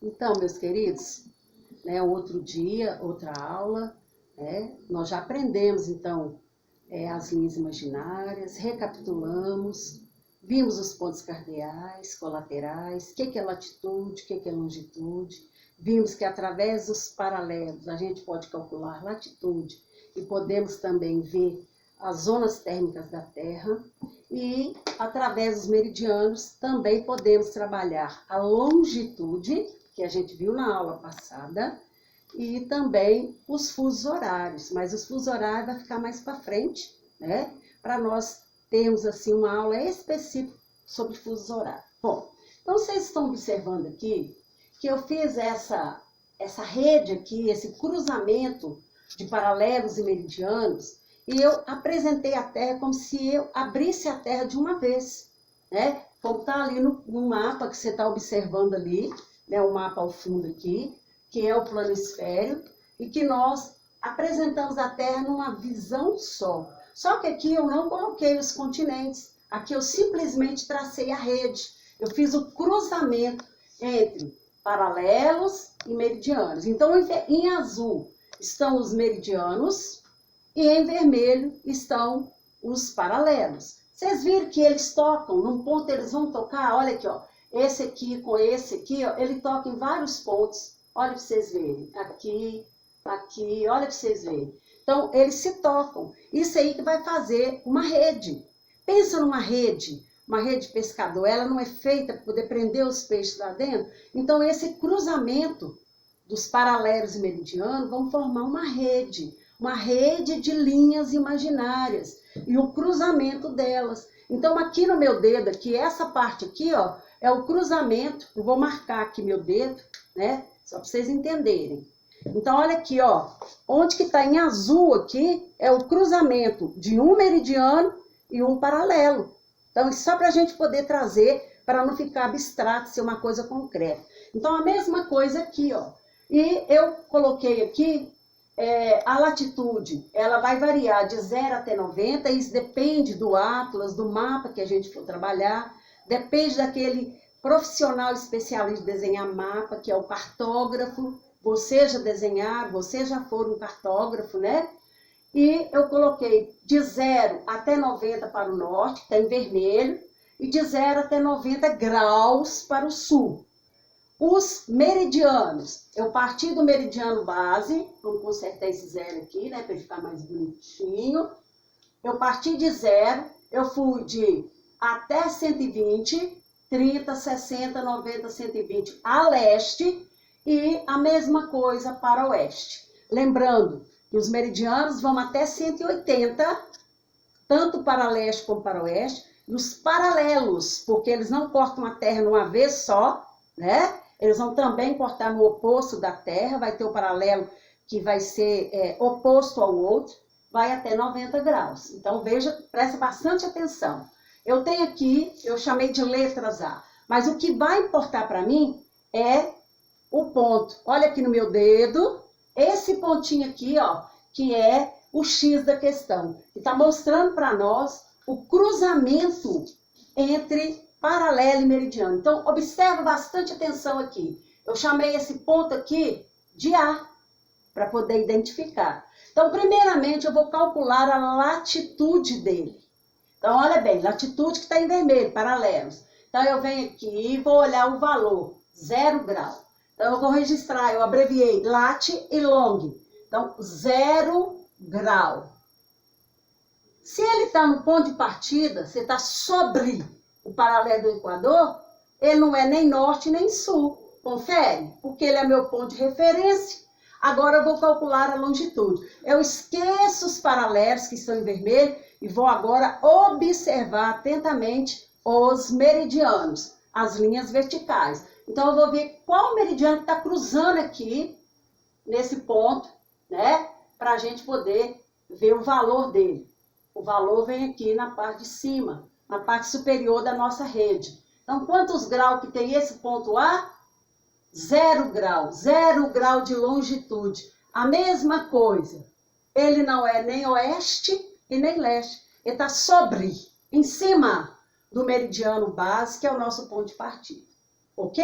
Então, meus queridos, né, outro dia, outra aula, né, nós já aprendemos, então, as linhas imaginárias, recapitulamos, vimos os pontos cardeais, colaterais, o que é latitude, o que é longitude, vimos que através dos paralelos a gente pode calcular latitude e podemos também ver as zonas térmicas da Terra e através dos meridianos também podemos trabalhar a longitude, que a gente viu na aula passada, e também os fusos horários, mas os fusos horários vai ficar mais para frente, né? Para nós termos assim uma aula específica sobre fusos horários. Bom, então vocês estão observando aqui que eu fiz essa rede aqui, esse cruzamento de paralelos e meridianos, e eu apresentei a Terra como se eu abrisse a Terra de uma vez, né? Como está ali no mapa que você está observando ali, né? O mapa ao fundo aqui, que é o planisfério, e que nós apresentamos a Terra numa visão só. Só que aqui eu não coloquei os continentes, aqui eu simplesmente tracei a rede. Eu fiz o cruzamento entre paralelos e meridianos. Então, em azul estão os meridianos e em vermelho estão os paralelos. Vocês viram que eles tocam, num ponto eles vão tocar, olha aqui, ó, esse aqui com esse aqui, ó, ele toca em vários pontos. Olha para vocês verem, aqui, aqui, olha para vocês verem. Então, eles se tocam. Isso aí que vai fazer uma rede. Pensa numa rede pescador, ela não é feita para poder prender os peixes lá dentro. Então, esse cruzamento dos paralelos e meridianos vão formar uma rede de linhas imaginárias e o cruzamento delas. Então, aqui no meu dedo, aqui, essa parte aqui, ó, é o cruzamento. Eu vou marcar aqui meu dedo, né? Só para vocês entenderem. Então, olha aqui, ó. Onde que está em azul aqui é o cruzamento de um meridiano e um paralelo. Então, só para a gente poder trazer, para não ficar abstrato, ser uma coisa concreta. Então, a mesma coisa aqui, ó. E eu coloquei aqui a latitude. Ela vai variar de 0 até 90. Isso depende do atlas, do mapa que a gente for trabalhar. Depende daquele profissional especialista em desenhar mapa, que é o cartógrafo. Você já desenhar, você já for um cartógrafo, né? E eu coloquei de 0 até 90 para o norte, que está em vermelho, e de 0 até 90 graus para o sul. Os meridianos, eu parti do meridiano base, vamos consertar esse 0 aqui, né, para ele ficar mais bonitinho. Eu parti de 0, eu fui de até 120, 30, 60, 90, 120 a leste e a mesma coisa para o oeste. Lembrando que os meridianos vão até 180, tanto para leste como para oeste, e os paralelos, porque eles não cortam a Terra numa vez só, né? Eles vão também cortar no oposto da Terra, vai ter o paralelo que vai ser oposto ao outro, vai até 90 graus. Então, veja, presta bastante atenção. Eu tenho aqui, eu chamei de letras A, mas o que vai importar para mim é o ponto. Olha aqui no meu dedo, esse pontinho aqui, ó, que é o X da questão, que está mostrando para nós o cruzamento entre paralelo e meridiano. Então, observa bastante atenção aqui. Eu chamei esse ponto aqui de A, para poder identificar. Então, primeiramente, eu vou calcular a latitude dele. Então, olha bem, latitude que está em vermelho, paralelos. Então, eu venho aqui e vou olhar o valor, 0 grau. Então, eu vou registrar, eu abreviei lat e long. Então, 0 grau. Se ele está no ponto de partida, você está sobre o paralelo do Equador, ele não é nem norte nem sul. Confere? Porque ele é meu ponto de referência. Agora eu vou calcular a longitude. Eu esqueço os paralelos que estão em vermelho e vou agora observar atentamente os meridianos, as linhas verticais. Então eu vou ver qual meridiano que está cruzando aqui, nesse ponto, né? Para a gente poder ver o valor dele. O valor vem aqui na parte de cima, na parte superior da nossa rede. Então, quantos graus que tem esse ponto A? 0 grau, 0 grau de longitude. A mesma coisa. Ele não é nem oeste e nem leste. Ele está sobre, em cima do meridiano base, que é o nosso ponto de partida. Ok?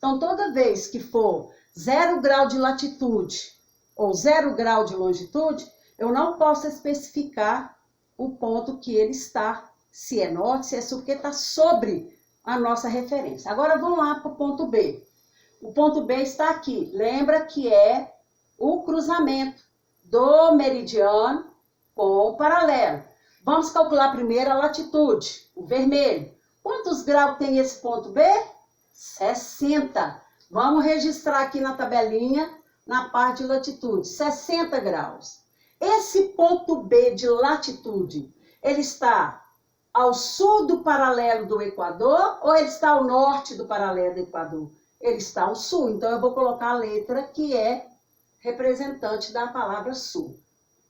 Então, toda vez que for 0 grau de latitude ou 0 grau de longitude, eu não posso especificar o ponto que ele está, se é norte, se é sul, porque está sobre a nossa referência. Agora, vamos lá para o ponto B. O ponto B está aqui. Lembra que é o cruzamento do meridiano com o paralelo. Vamos calcular primeiro a latitude, o vermelho. Quantos graus tem esse ponto B? 60. Vamos registrar aqui na tabelinha, na parte de latitude, 60 graus. Esse ponto B de latitude, ele está ao sul do paralelo do Equador ou ele está ao norte do paralelo do Equador? Ele está ao sul, então eu vou colocar a letra que é representante da palavra sul.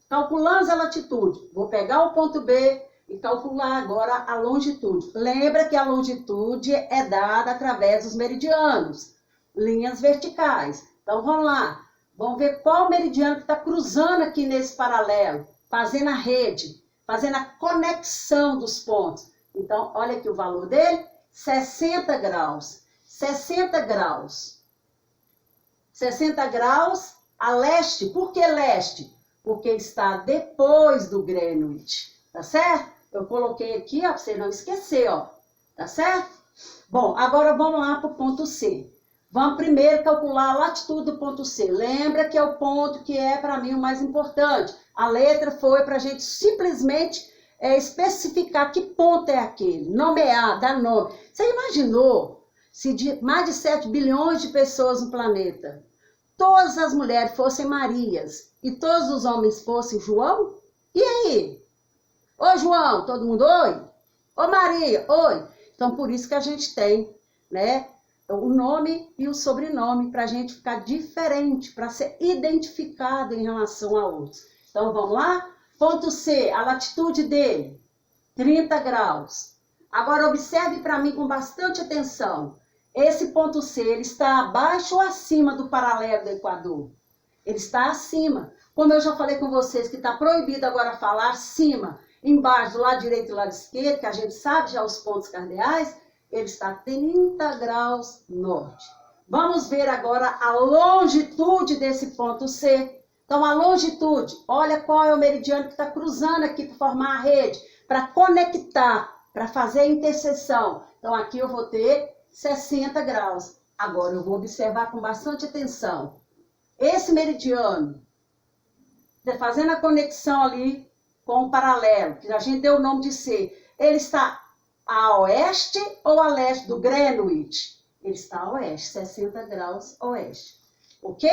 Calculamos a latitude, vou pegar o ponto B e calcular agora a longitude. Lembra que a longitude é dada através dos meridianos, linhas verticais. Então vamos lá, vamos ver qual meridiano que está cruzando aqui nesse paralelo, fazendo a rede, fazendo a conexão dos pontos. Então, olha aqui o valor dele, 60 graus. 60 graus. 60 graus a leste. Por que leste? Porque está depois do Greenwich, tá certo? Eu coloquei aqui, ó, para você não esquecer, ó, tá certo? Bom, agora vamos lá para o ponto C. Vamos primeiro calcular a latitude do ponto C. Lembra que é o ponto que é, para mim, o mais importante. A letra foi para a gente simplesmente especificar que ponto é aquele, nomear, dar nome. Você imaginou se de mais de 7 bilhões de pessoas no planeta, todas as mulheres fossem Marias e todos os homens fossem João? E aí? Ô João, todo mundo oi? Ô Maria, oi? Então, por isso que a gente tem, né, o nome e o sobrenome para a gente ficar diferente, para ser identificado em relação a outros. Então, vamos lá? Ponto C, a latitude dele, 30 graus. Agora, observe para mim com bastante atenção. Esse ponto C, ele está abaixo ou acima do paralelo do Equador? Ele está acima. Como eu já falei com vocês que está proibido agora falar acima, embaixo, do lado direito e do lado esquerdo, que a gente sabe já os pontos cardeais, ele está a 30 graus norte. Vamos ver agora a longitude desse ponto C. Então, a longitude, olha qual é o meridiano que está cruzando aqui para formar a rede, para conectar, para fazer a interseção. Então, aqui eu vou ter 60 graus. Agora, eu vou observar com bastante atenção. Esse meridiano, fazendo a conexão ali com o paralelo, que a gente deu o nome de C, ele está a oeste ou a leste do Greenwich? Ele está a oeste, 60 graus oeste. Ok?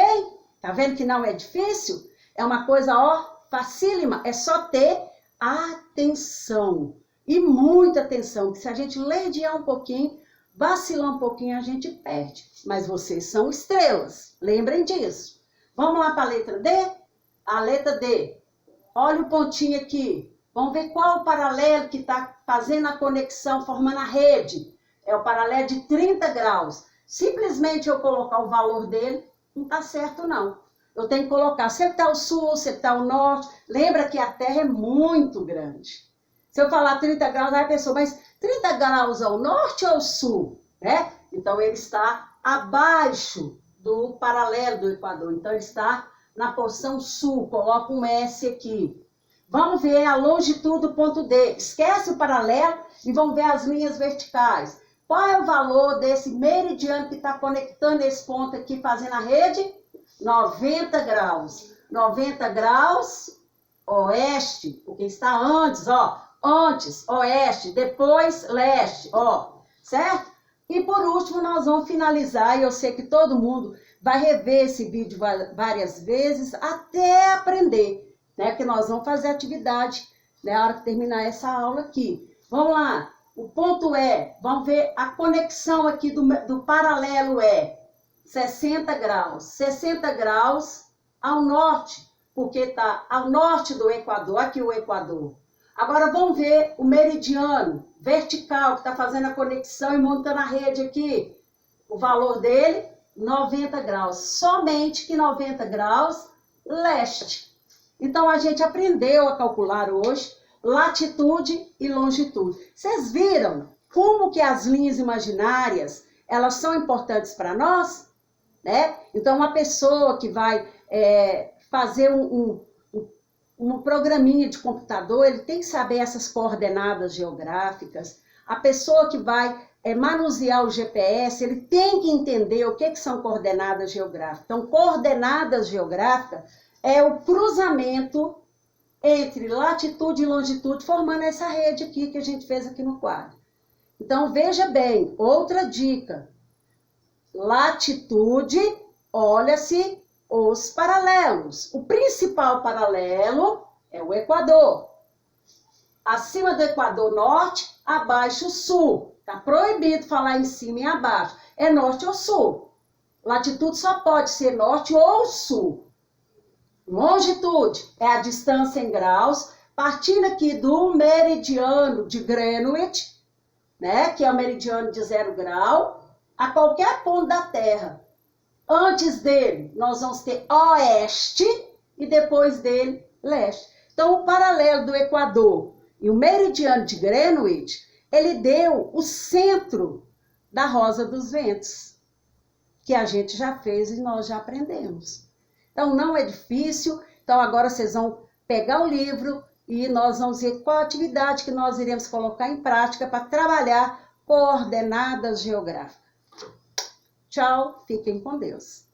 Tá vendo que não é difícil? É uma coisa, ó, facílima. É só ter atenção. E muita atenção, que se a gente lediar um pouquinho, vacilar um pouquinho, a gente perde. Mas vocês são estrelas. Lembrem disso. Vamos lá para a letra D? A letra D. Olha o pontinho aqui. Vamos ver qual o paralelo que está fazendo a conexão, formando a rede. É o paralelo de 30 graus. Simplesmente eu colocar o valor dele, não está certo não. Eu tenho que colocar se ele está ao sul, se ele está ao norte. Lembra que a Terra é muito grande. Se eu falar 30 graus, aí a pessoa, mas 30 graus ao norte ou ao sul? Né? Então ele está abaixo do paralelo do Equador. Então ele está na porção sul. Coloca um S aqui. Vamos ver a longitude do ponto D. Esquece o paralelo e vamos ver as linhas verticais. Qual é o valor desse meridiano que está conectando esse ponto aqui, fazendo a rede? 90 graus. 90 graus oeste, porque está antes, ó. Antes, oeste, depois leste, ó. Certo? E por último, nós vamos finalizar, e eu sei que todo mundo vai rever esse vídeo várias vezes até aprender. Né, que nós vamos fazer atividade, né, na hora que terminar essa aula aqui. Vamos lá, o ponto é, vamos ver a conexão aqui do paralelo é 60 graus. 60 graus ao norte, porque está ao norte do Equador, aqui o Equador. Agora vamos ver o meridiano vertical, que está fazendo a conexão e montando a rede aqui. O valor dele, 90 graus. Somente que 90 graus leste. Então, a gente aprendeu a calcular hoje latitude e longitude. Vocês viram como que as linhas imaginárias, elas são importantes para nós, né? Então, uma pessoa que vai fazer um programinha de computador, ele tem que saber essas coordenadas geográficas. A pessoa que vai manusear o GPS, ele tem que entender o que são coordenadas geográficas. Então, coordenadas geográficas é o cruzamento entre latitude e longitude, formando essa rede aqui que a gente fez aqui no quadro. Então, veja bem, outra dica. Latitude, olha-se os paralelos. O principal paralelo é o Equador. Acima do Equador norte, abaixo sul. Está proibido falar em cima e abaixo. É norte ou sul. Latitude só pode ser norte ou sul. Longitude é a distância em graus, partindo aqui do meridiano de Greenwich, né, que é o meridiano de 0 grau, a qualquer ponto da Terra. Antes dele, nós vamos ter oeste e depois dele, leste. Então, o paralelo do Equador e o meridiano de Greenwich, ele deu o centro da Rosa dos Ventos, que a gente já fez e nós já aprendemos. Então, não é difícil. Então, agora vocês vão pegar o livro e nós vamos ver qual atividade que nós iremos colocar em prática para trabalhar coordenadas geográficas. Tchau, fiquem com Deus.